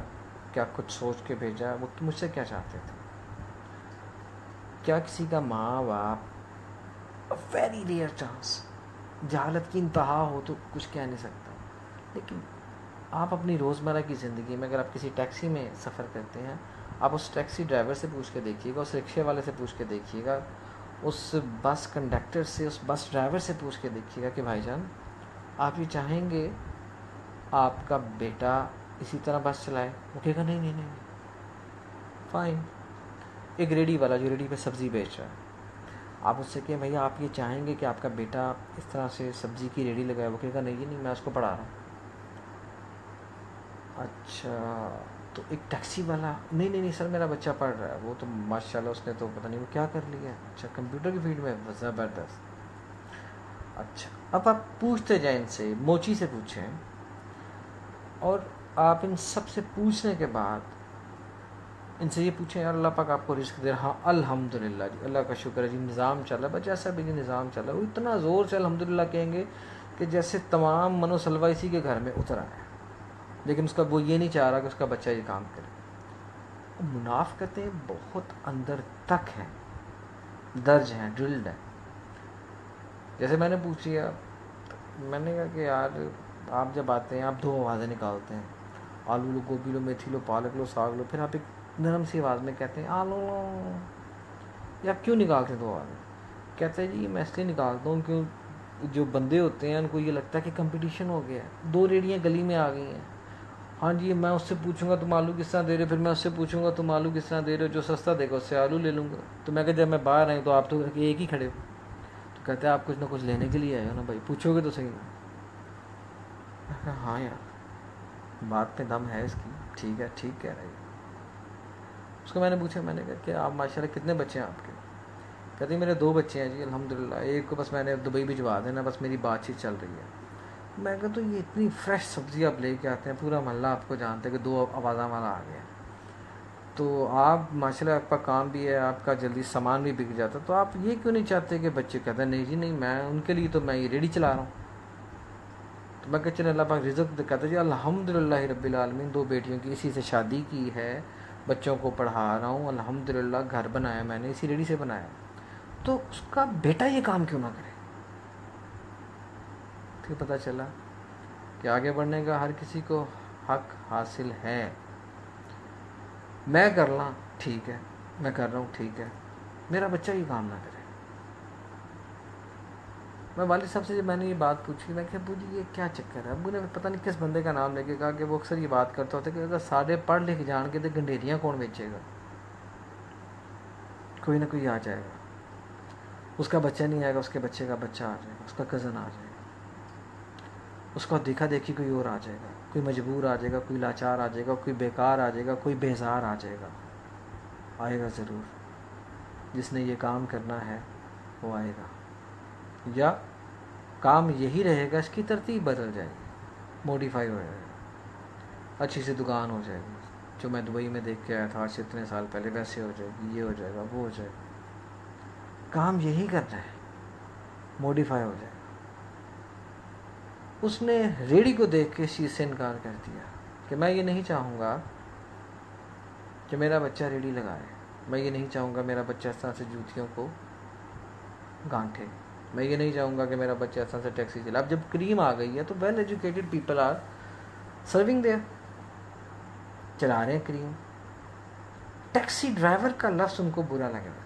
کیا کچھ سوچ کے بھیجا, وہ مجھ سے کیا چاہتے تھے. کیا کسی کا ماں باپ, ویری ریئر چانس, جہالت کی انتہا ہو تو کچھ کہہ نہیں سکتا. لیکن آپ اپنی روزمرہ کی زندگی میں اگر آپ کسی ٹیکسی میں سفر کرتے ہیں, آپ اس ٹیکسی ڈرائیور سے پوچھ کے دیکھیے گا, اس رکشے والے سے پوچھ کے دیکھیے گا, اس بس کنڈکٹر سے, اس بس ڈرائیور سے پوچھ کے دیکھیے گا کہ بھائی جان آپ یہ چاہیں گے آپ کا بیٹا اسی طرح بس چلائے؟ وہ کہے گا نہیں نہیں نہیں, فائن. ایک ریڈی والا جو ریڈی پہ سبزی بیچ رہا ہے, آپ اس سے کہیں بھیا آپ یہ چاہیں گے کہ آپ کا بیٹا اس طرح سے سبزی کی ریڈی لگائے؟ وہ کہے گا نہیں نہیں, میں اس کو پڑھا رہا ہوں. اچھا, تو ایک ٹیکسی والا نہیں نہیں نہیں سر میرا بچہ پڑھ رہا ہے, وہ تو ماشاء اللہ اس نے تو پتہ نہیں وہ کیا کر لیا. اچھا, کمپیوٹر کی فیلڈ میں, زبردست. اچھا, اب آپ پوچھتے جائیں ان سے, موچی سے پوچھیں, اور آپ ان سب سے پوچھنے کے بعد ان سے یہ پوچھیں اللہ پاک آپ کو رزق دے رہا. ہاں الحمدللہ جی, اللہ کا شکر ہے جی, نظام چل رہا ہے, بس جیسا بھی جی نظام چل رہا ہے. وہ اتنا زور سے الحمدللہ کہیں گے کہ جیسے تمام من و سلوہ اسی کے گھر میں اترا ہے, لیکن اس کا وہ یہ نہیں چاہ رہا کہ اس کا بچہ یہ کام کرے. منافقتیں بہت اندر تک ہیں, درج ہیں, ڈرلڈ ہیں. جیسے میں نے پوچھ لیا, میں نے کہا کہ یار آپ جب آتے ہیں آپ دو آوازیں نکالتے ہیں, آلو لو, گوبھی لو, میتھی لو, پالک لو, ساگ لو, پھر آپ ایک نرم سی آواز میں کہتے ہیں آلو لو. یہ آپ کیوں نکالتے ہیں دو آوازیں؟ کہتے ہیں جی میں اس لیے نکالتا ہوں کیوں جو بندے ہوتے ہیں ان کو یہ لگتا ہے کہ کمپٹیشن ہو گیا ہے, دو ریڑیاں گلی میں آ گئی ہیں. ہاں جی, میں اس سے پوچھوں گا تم آلو کس طرح دے رہے ہو, پھر میں اس سے پوچھوں گا تم آلو کس طرح دے رہے ہو, جو سستا دے گا اس سے آلو لے لوں گا. تو میں کہ جب میں باہر آئیں تو آپ تو ایک ہی کھڑے ہو. تو کہتے ہیں آپ کچھ نہ کچھ لینے کے لیے آئے ہو نا بھائی, پوچھو گے تو صحیح نا. ہاں یار بات میں دم ہے اس کی, ٹھیک ہے, ٹھیک کہہ رہے. اس کو میں نے پوچھا, میں نے کہا کہ آپ ماشاءاللہ کتنے بچے ہیں آپ کے؟ کہتے میرے 2 بچے ہیں جی الحمدللہ, ایک کو بس میں نے دبئی بھجوا دینا, بس میری بات چیت چل رہی ہے. میں کہا تو یہ اتنی فریش سبزی آپ لے کے آتے ہیں, پورا محلہ آپ کو جانتے ہیں کہ 2 آوازاں والا آ گیا, تو آپ ماشاءاللہ آپ کا کام بھی ہے, آپ کا جلدی سامان بھی بک جاتا, تو آپ یہ کیوں نہیں چاہتے کہ بچے کہتے ہیں نہیں جی نہیں, میں ان کے لیے تو میں یہ ریڈی چلا رہا ہوں. تو میں کہا چلے اللہ پاک رزق کہتا جی الحمدللہ رب العالمین, 2 بیٹیوں کی اسی سے شادی کی ہے, بچوں کو پڑھا رہا ہوں الحمدللہ, گھر بنایا میں نے اسی ریڈی سے بنایا. تو اس کا بیٹا یہ کام کیوں نہ کرے؟ پھر پتہ چلا کہ آگے بڑھنے کا ہر کسی کو حق حاصل ہے. میں کر لوں ٹھیک ہے, میں کر رہا ہوں ٹھیک ہے, میرا بچہ یہ کام نہ کرے. میں والد صاحب سے جب میں نے یہ بات پوچھی, میں کہ ابو جی یہ کیا چکر ہے؟ ابو نے پتہ نہیں کس بندے کا نام لے کے کہا کہ وہ اکثر یہ بات کرتا ہوتا ہے کہ اگر سارے پڑھ لکھ جان کے تو گنڈیریاں کون بیچے گا, کوئی نہ کوئی آ جائے گا, اس کا بچہ نہیں آئے گا, اس کے بچے کا بچہ آ جائے گا, اس کا کزن آ جائے گا, اس کو دیکھا دیکھی کوئی اور آ جائے گا, کوئی مجبور آ جائے گا, کوئی لاچار آ جائے گا, کوئی بیکار آ جائے گا, کوئی بیزار آ جائے گا. آئے گا ضرور, جس نے یہ کام کرنا ہے وہ آئے گا, یا کام یہی رہے گا, اس کی ترتیب بدل جائے گی, موڈیفائی ہو جائے گا, اچھی سی دکان ہو جائے گی, جو میں دبئی میں دیکھ کے آیا تھا آج سے اتنے سال پہلے, ویسے ہو جائے گی, یہ ہو جائے گا, وہ ہو جائے گا. کام یہی کرنا ہے, موڈیفائی ہو جائے گا. اس نے ریڑھی کو دیکھ کے اس چیز سے انکار کر دیا کہ میں یہ نہیں چاہوں گا کہ میرا بچہ ریڑھی لگائے, میں یہ نہیں چاہوں گا میرا بچہ اس طرح سے جوتیوں کو گانٹھے, میں یہ نہیں چاہوں گا کہ میرا بچہ ایسا سے ٹیکسی چلا. اب جب کریم آ گئی ہے تو well educated people are serving there, چلا رہے ہیں کریم. ٹیکسی ڈرائیور کا لفظ ان کو برا لگ رہا ہے.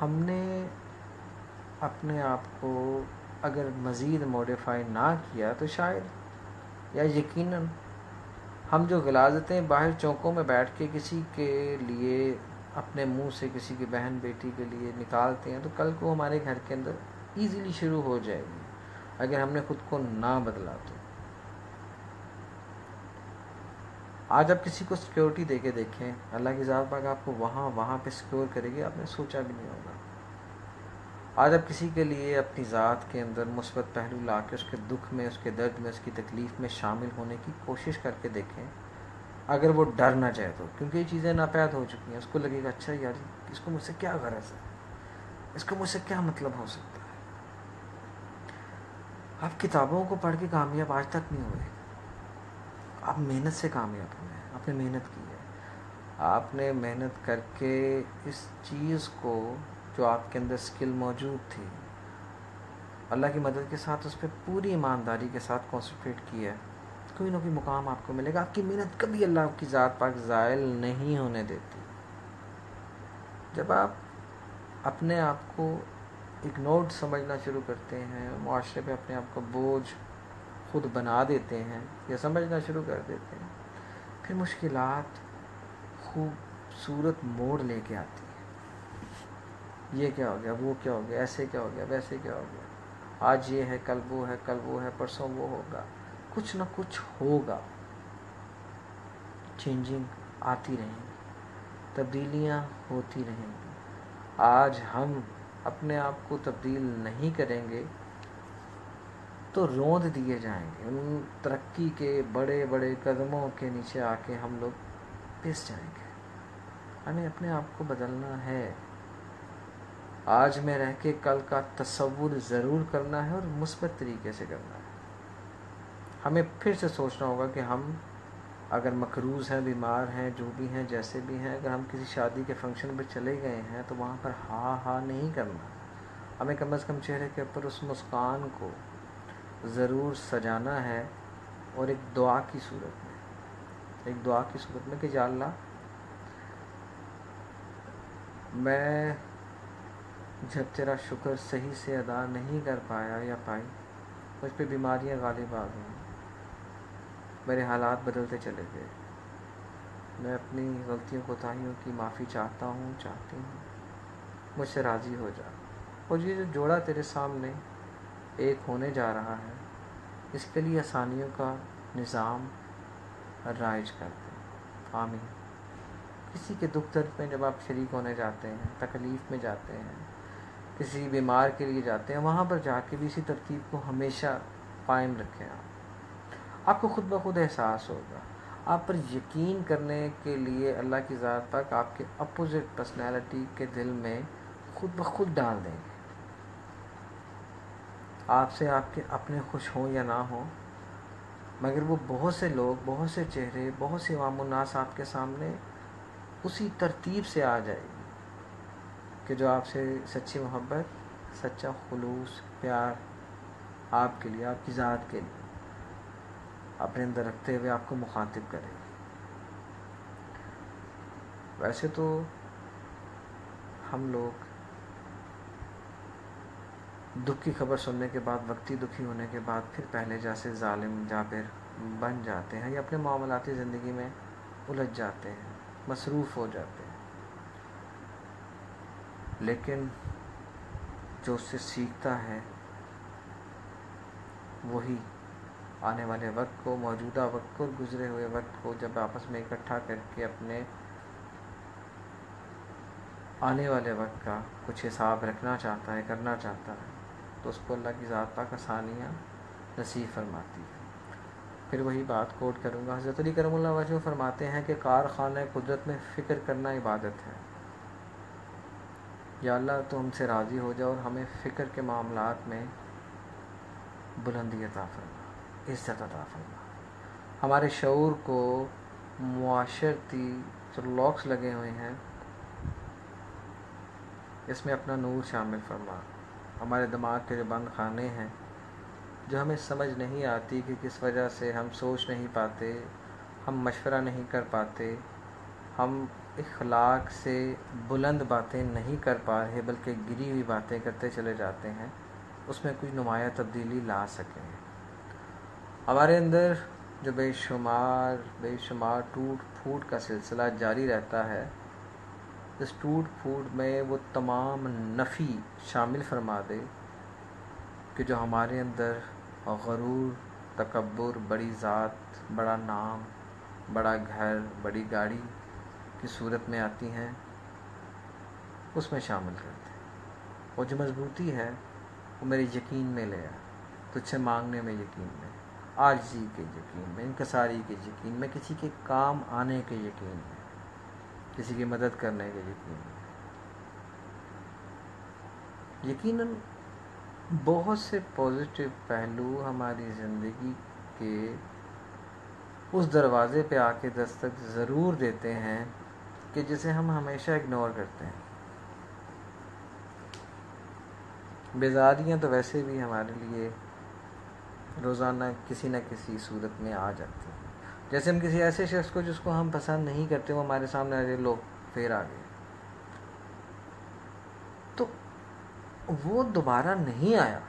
ہم نے اپنے آپ کو اگر مزید موڈیفائی نہ کیا تو شاید یا یقیناً ہم جو غلاظتیں باہر چوکوں میں بیٹھ کے کسی کے لیے اپنے منہ سے کسی کی بہن بیٹی کے لیے نکالتے ہیں تو کل کو ہمارے گھر کے اندر ایزیلی شروع ہو جائے گی اگر ہم نے خود کو نہ بدلا تو. آج آپ کسی کو سیکیورٹی دے کے دیکھیں, اللہ کی ذات پاک آپ کو وہاں پہ سیکیور کرے گی, آپ نے سوچا بھی نہیں ہوگا. آج آپ کسی کے لیے اپنی ذات کے اندر مثبت پہلو لا کے اس کے دکھ میں, اس کے درد میں, اس کی تکلیف میں شامل ہونے کی کوشش کر کے دیکھیں. اگر وہ ڈر نہ جائے تو, کیونکہ یہ چیزیں ناپید ہو چکی ہیں, اس کو لگے گا اچھا یار اس کو مجھ سے کیا غرض ہے, اس کو مجھ سے کیا مطلب ہو سکتا ہے. آپ کتابوں کو پڑھ کے کامیاب آج تک نہیں ہوئے, آپ محنت سے کامیاب ہوئے ہیں. آپ نے محنت کی ہے, آپ نے محنت کر کے اس چیز کو جو آپ کے اندر سکل موجود تھی, اللہ کی مدد کے ساتھ اس پہ پوری ایمانداری کے ساتھ کنسنٹریٹ کیا ہے. کوئی نہ کوئی مقام آپ کو ملے گا. آپ کی محنت کبھی اللہ کی ذات پاک زائل نہیں ہونے دیتی. جب آپ اپنے آپ کو اگنورڈ سمجھنا شروع کرتے ہیں, معاشرے پہ اپنے آپ کو بوجھ خود بنا دیتے ہیں یا سمجھنا شروع کر دیتے ہیں, پھر مشکلات خوبصورت موڑ لے کے آتی ہیں. یہ کیا ہو گیا, وہ کیا ہو گیا, ایسے کیا ہو گیا, ویسے کیا ہو گیا, آج یہ ہے, کل وہ ہے, کل وہ ہے, پرسوں وہ ہوگا. کچھ نہ کچھ ہوگا. چینجنگ آتی رہیں گی, تبدیلیاں ہوتی رہیں گی. آج ہم اپنے آپ کو تبدیل نہیں کریں گے تو روند دیے جائیں گے. ان ترقی کے بڑے بڑے قدموں کے نیچے آ کے ہم لوگ پس جائیں گے. ہمیں اپنے آپ کو بدلنا ہے. آج میں رہ کے کل کا تصور ضرور کرنا ہے اور مثبت طریقے سے کرنا ہے. ہمیں پھر سے سوچنا ہوگا کہ ہم اگر مقروض ہیں, بیمار ہیں, جو بھی ہیں, جیسے بھی ہیں, اگر ہم کسی شادی کے فنکشن پہ چلے گئے ہیں تو وہاں پر ہاں نہیں کرنا. ہمیں کم از کم چہرے کے اوپر اس مسکان کو ضرور سجانا ہے, اور ایک دعا کی صورت میں کہ یا اللہ میں جب تیرا شکر صحیح سے ادا نہیں کر پایا یا پائی, مجھ پہ بیماریاں غالب آ گئیں, میرے حالات بدلتے چلے گئے, میں اپنی غلطیوں کوتاہیوں کی معافی چاہتی ہوں, مجھ سے راضی ہو جا. اور یہ جو جوڑا تیرے سامنے ایک ہونے جا رہا ہے, اس کے لیے آسانیوں کا نظام رائج کر دیں. آمین. کسی کے دکھ درد میں جب آپ شریک ہونے جاتے ہیں, تکلیف میں جاتے ہیں, کسی بیمار کے لیے جاتے ہیں, وہاں پر جا کے بھی اسی ترتیب کو ہمیشہ قائم رکھیں. آپ کو خود بخود احساس ہوگا. آپ پر یقین کرنے کے لیے اللہ کی ذات تک آپ کے اپوزٹ پرسنالٹی کے دل میں خود بخود ڈال دیں گے. آپ سے آپ کے اپنے خوش ہوں یا نہ ہوں, مگر وہ بہت سے لوگ, بہت سے چہرے, بہت سے عوام الناس آپ کے سامنے اسی ترتیب سے آ جائے گی کہ جو آپ سے سچی محبت, سچا خلوص, پیار آپ کے لیے, آپ کی ذات کے لیے اپنے اندر رکھتے ہوئے آپ کو مخاطب کرے گی. ویسے تو ہم لوگ دکھ کی خبر سننے کے بعد, وقتی دکھی ہونے کے بعد پھر پہلے جیسے ظالم جابر بن جاتے ہیں یا اپنے معاملاتی زندگی میں الجھ جاتے ہیں, مصروف ہو جاتے ہیں. لیکن جو اس سے سیکھتا ہے وہی آنے والے وقت کو, موجودہ وقت کو, گزرے ہوئے وقت کو جب آپس میں اکٹھا کر کے اپنے آنے والے وقت کا کچھ حساب رکھنا چاہتا ہے, کرنا چاہتا ہے, تو اس کو اللہ کی ذات پاک آسانیاں نصیب فرماتی ہے. پھر وہی بات کوٹ کروں گا, حضرت علی کرم اللہ وجہ فرماتے ہیں کہ کارخانہ قدرت میں فکر کرنا عبادت ہے. یا اللہ تو ہم سے راضی ہو جا اور ہمیں فکر کے معاملات میں بلندی عطا فرما, عزت عطا فرما. ہمارے شعور کو معاشرتی جو لاکس لگے ہوئے ہیں اس میں اپنا نور شامل فرما. ہمارے دماغ کے جو بند خانے ہیں، جو ہمیں سمجھ نہیں آتی کہ کس وجہ سے ہم سوچ نہیں پاتے، ہم مشورہ نہیں کر پاتے، ہم اخلاق سے بلند باتیں نہیں کر پا رہے بلکہ گری ہوئی باتیں کرتے چلے جاتے ہیں، اس میں کچھ نمایاں تبدیلی لا سکیں. ہمارے اندر جو بے شمار ٹوٹ پھوٹ کا سلسلہ جاری رہتا ہے، اس ٹوٹ پھوٹ میں وہ تمام نفی شامل فرما دے کہ جو ہمارے اندر غرور، تکبر، بڑی ذات، بڑا نام، بڑا گھر، بڑی گاڑی کی صورت میں آتی ہیں، اس میں شامل کر دیں. وہ جو مضبوطی ہے وہ میرے یقین میں لے آ، تجھ سے مانگنے میں یقین میں، عاجزی کے یقین میں، انکساری کے یقین میں، کسی کے کام آنے کے یقین میں، کسی کی مدد کرنے کے یقین میں. یقیناً بہت سے پازیٹیو پہلو ہماری زندگی کے اس دروازے پہ آ کے دستک ضرور دیتے ہیں کہ جسے ہم ہمیشہ اگنور کرتے ہیں. بیزاریاں تو ویسے بھی ہمارے لیے روزانہ کسی نہ کسی صورت میں آ جاتی ہیں. جیسے ہم کسی ایسے شخص کو جس کو ہم پسند نہیں کرتے، وہ ہمارے سامنے آ جائے، لو پھر آ گئے، تو وہ دوبارہ نہیں آیا،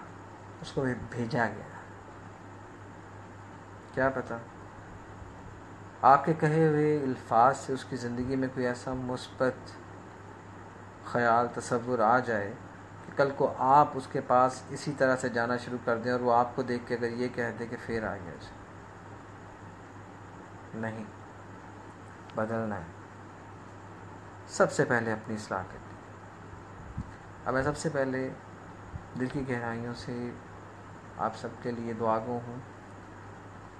اس کو بھیجا گیا. کیا پتہ آپ کے کہے ہوئے الفاظ سے اس کی زندگی میں کوئی ایسا مثبت خیال، تصور آ جائے کہ کل کو آپ اس کے پاس اسی طرح سے جانا شروع کر دیں اور وہ آپ کو دیکھ کے اگر یہ کہہ دے کہ پھر آ گیا. نہیں، بدلنا ہے. سب سے پہلے اپنی اصلاح کرنی ہے. اب میں سب سے پہلے دل کی گہرائیوں سے آپ سب کے لیے دعا گو ہوں.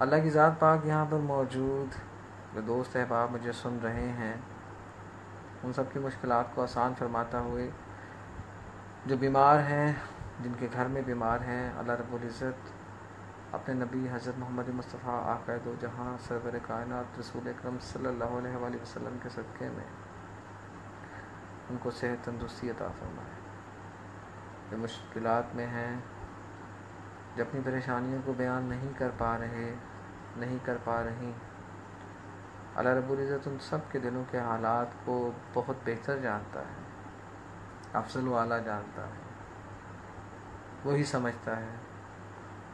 اللہ کی ذات پاک یہاں پر موجود جو دوست احباب مجھے سن رہے ہیں، ان سب کی مشکلات کو آسان فرماتا ہوئے، جو بیمار ہیں، جن کے گھر میں بیمار ہیں، اللہ رب العزت اپنے نبی حضرت محمد مصطفیٰ آقا دو جہاں سرور کائنات رسول اکرم صلی اللہ علیہ وآلہ وسلم کے صدقے میں ان کو صحت تندرستی عطا فرمائے. جو مشکلات میں ہیں، جو اپنی پریشانیوں کو بیان نہیں کر پا رہے، نہیں کر پا رہی، اللہ رب العزت ان سب کے دلوں کے حالات کو بہت بہتر جانتا ہے، افضل و اعلیٰ جانتا ہے، وہی سمجھتا ہے.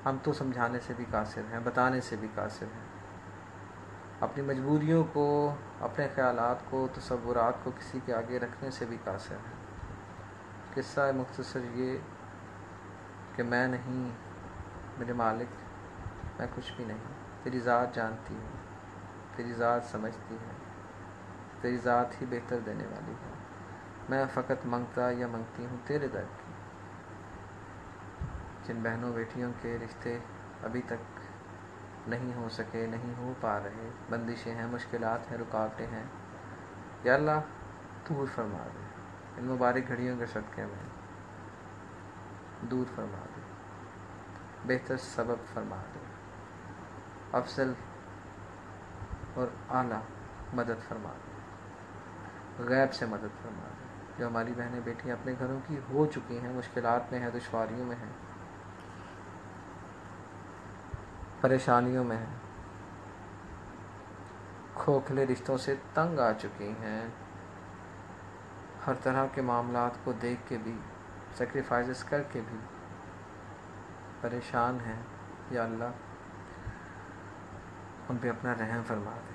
ہم تو سمجھانے سے بھی قاصر ہیں، بتانے سے بھی قاصر ہیں، اپنی مجبوریوں کو، اپنے خیالات کو، تصورات کو کسی کے آگے رکھنے سے بھی قاصر ہیں. قصہ مختصر یہ کہ میں نہیں، میرے مالک، میں کچھ بھی نہیں. تیری ذات جانتی ہے، تیری ذات سمجھتی ہے، تیری ذات ہی بہتر دینے والی ہے. میں فقط منگتا یا منگتی ہوں تیرے در کی. جن بہنوں بیٹیوں کے رشتے ابھی تک نہیں ہو سکے، نہیں ہو پا رہے، بندشیں ہیں، مشکلات ہیں، رکاوٹیں ہیں، یا اللہ دور فرما دے. ان مبارک گھڑیوں کے صدقے میں دور فرما دے، بہتر سبب فرما دے، افضل اور اعلیٰ مدد فرما دے، غیب سے مدد فرما دے. جو ہماری بہنیں بیٹیاں اپنے گھروں کی ہو چکی ہیں، مشکلات میں ہیں، دشواریوں میں ہیں، پریشانیوں میں ہیں، کھوکھلے رشتوں سے تنگ آ چکی ہیں، ہر طرح کے معاملات کو دیکھ کے بھی، سیکریفائسز کر کے بھی پریشان ہیں، یا اللہ ان پہ اپنا رحم فرما دے.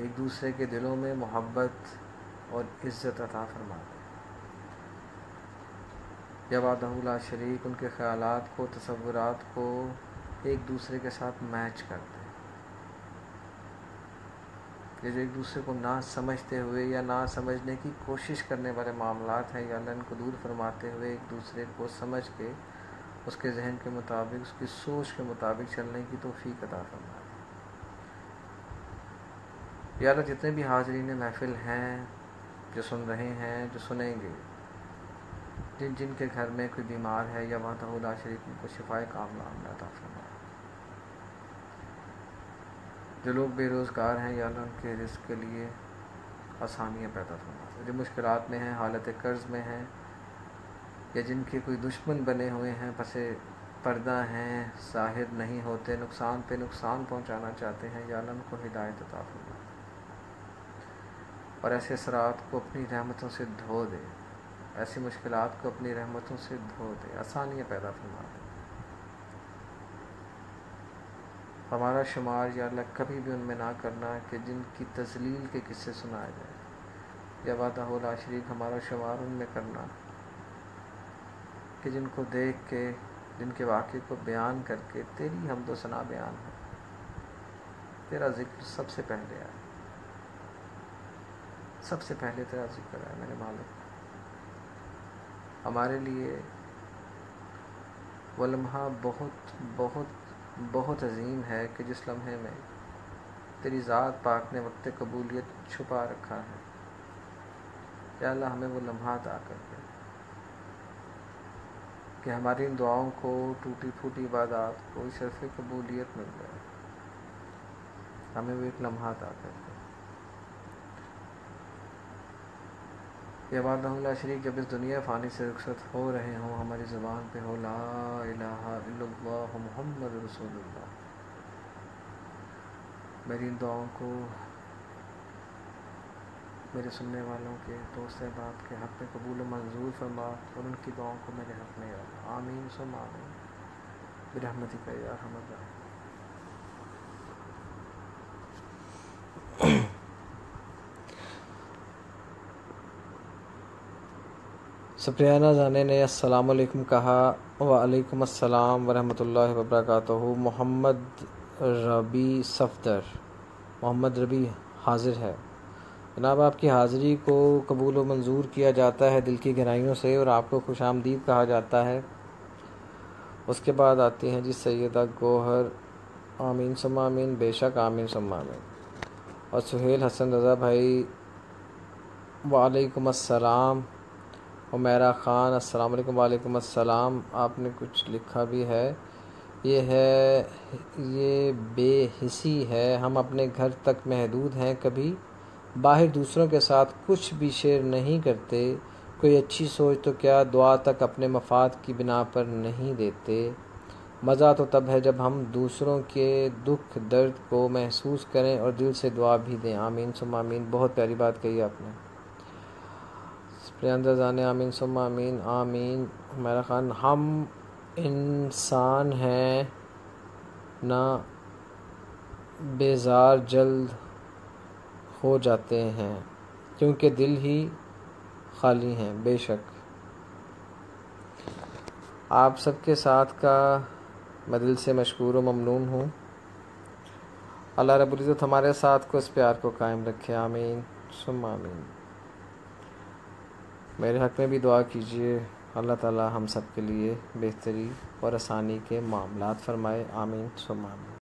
ایک دوسرے کے دلوں میں محبت اور عزت عطا فرما دے. یا وحدہ لا شریک ان کے خیالات کو، تصورات کو ایک دوسرے کے ساتھ میچ کر دے. یہ جو ایک دوسرے کو نہ سمجھتے ہوئے یا نہ سمجھنے کی کوشش کرنے والے معاملات ہیں، یا اللہ ان کو دور فرماتے ہوئے ایک دوسرے کو سمجھ کے اس کے ذہن کے مطابق، اس کی سوچ کے مطابق چلنے کی توفیق عطا فرما دے. یا اللہ جتنے بھی حاضرین محفل ہیں، جو سن رہے ہیں، جو سنیں گے، جن جن کے گھر میں کوئی بیمار ہے، یا وحدہ لا شریک ان کو شفائے کاملہ عطا فرما. جو لوگ بے روزگار ہیں، یا اللہ ان کے رزق کے لیے آسانیاں پیدا فرما. جو مشکلات میں ہیں، حالت قرض میں ہیں، یا جن کے کوئی دشمن بنے ہوئے ہیں، پسے پردہ ہیں، ظاہر نہیں ہوتے، نقصان پہ نقصان پہنچانا چاہتے ہیں، یا اللہ ان کو ہدایت عطا فرما اور ایسے اثرات کو اپنی رحمتوں سے دھو دے، ایسی مشکلات کو اپنی رحمتوں سے دھو دے، آسانیاں پیدا فرما دے۔ ہمارا شمار یا اللہ کبھی بھی ان میں نہ کرنا کہ جن کی تذلیل کے قصے سنائے جائیں، یا وحدہ لا شریک ہمارا شمار ان میں کرنا کہ جن کو دیکھ کے، جن کے واقعے کو بیان کر کے تیری حمد و ثنا بیان ہے، تیرا ذکر سب سے پہلے آئے، سب سے پہلے تیرا ذکر ہے میرے مالک۔ ہمارے لیے وہ لمحہ بہت بہت بہت عظیم ہے کہ جس لمحے میں تیری ذات پاک نے وقت قبولیت چھپا رکھا ہے۔ یا اللہ ہمیں وہ لمحہ عطا کر دے کہ ہماری ان دعاؤں کو، ٹوٹی پھوٹی عبادات کو شرف قبولیت مل جائے، ہمیں وہ ایک لمحہ عطا کر دے۔ یہ وحدہ لا شریک جب اس دنیا فانی سے رخصت ہو رہے ہوں، ہماری زبان پہ ہو لا الہ الا اللہ محمد رسول اللہ۔ میری ان دعاؤں کو میرے سننے والوں کے، دوست احباب کے حق میں قبول و منظور فرما اور ان کی دعاؤں کو میرے حق میں یاد رکھ۔ آمین ثم آمین برحمتک یا ارحم الراحمین۔ سپریانہ زانے نے السلام علیکم کہا۔ وعلیکم السلام ورحمۃ اللہ وبرکاتہ۔ محمد ربیع صفدر، محمد ربیع حاضر ہے۔ جناب آپ کی حاضری کو قبول و منظور کیا جاتا ہے دل کی گہرائیوں سے، اور آپ کو خوش آمدید کہا جاتا ہے۔ اس کے بعد آتی ہیں جی سیدہ گوہر، آمین ثم آمین، بے شک آمین ثم آمین۔ اور سہیل حسن رضا بھائی، وعلیکم السلام۔ عمیرہ خان، السلام علیکم۔ وعلیکم السلام۔ آپ نے کچھ لکھا بھی ہے، یہ بے حسی ہے، ہم اپنے گھر تک محدود ہیں، کبھی باہر دوسروں کے ساتھ کچھ بھی شیئر نہیں کرتے، کوئی اچھی سوچ تو کیا دعا تک اپنے مفاد کی بنا پر نہیں دیتے۔ مزہ تو تب ہے جب ہم دوسروں کے دکھ درد کو محسوس کریں اور دل سے دعا بھی دیں۔ آمین ثم آمین۔ بہت پیاری بات کہی آپ نے۔ پریاندہ جانے، آمین ثم آمین۔ آمین۔ میرا خان، ہم انسان ہیں نہ بیزار جلد ہو جاتے ہیں کیونکہ دل ہی خالی ہیں۔ بے شک آپ سب کے ساتھ کا میں دل سے مشکور و ممنون ہوں۔ اللہ رب العزت ہمارے ساتھ کو اس پیار کو قائم رکھے۔ آمین ثم آمین۔ میرے حق میں بھی دعا کیجیے، اللہ تعالی ہم سب کے لیے بہتری اور آسانی کے معاملات فرمائے۔ آمین ثم آمین۔